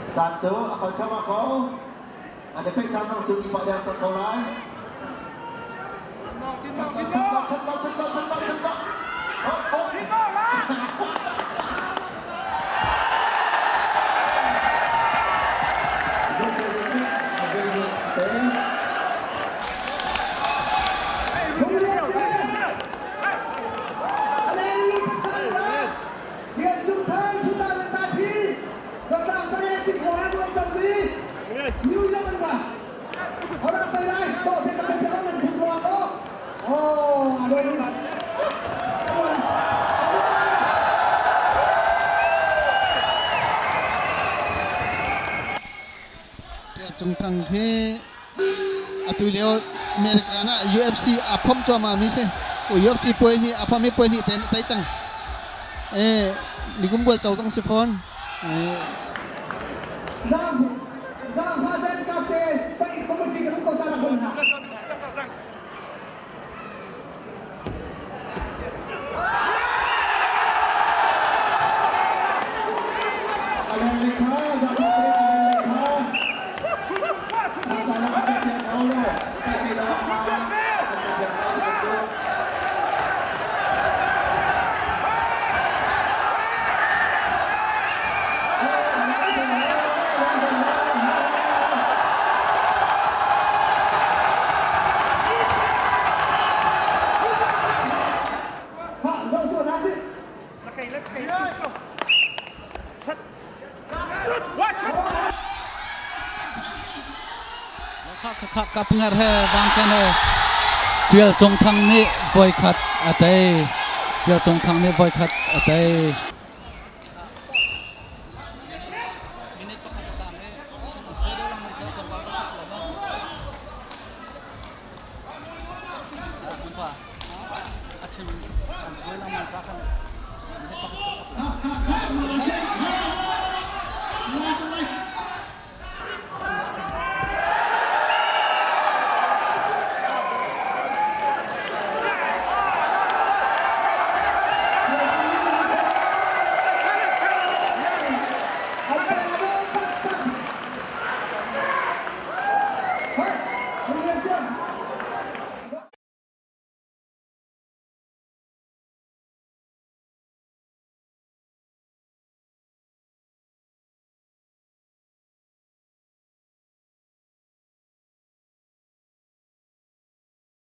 Satu, apa coba kau? Ada pekan untuk pada sekolah. Trung thang he atulio Americana UFC apom choma mi se UFC point ni apam me point ni ten tai chang ligum bol chau chang sifon Ram Hadan Kate pai komiti ka ko tara kon ha ka pengar he bang kan he tial chong thang ni voi khat atai tial chong thang ni voi khat atai ha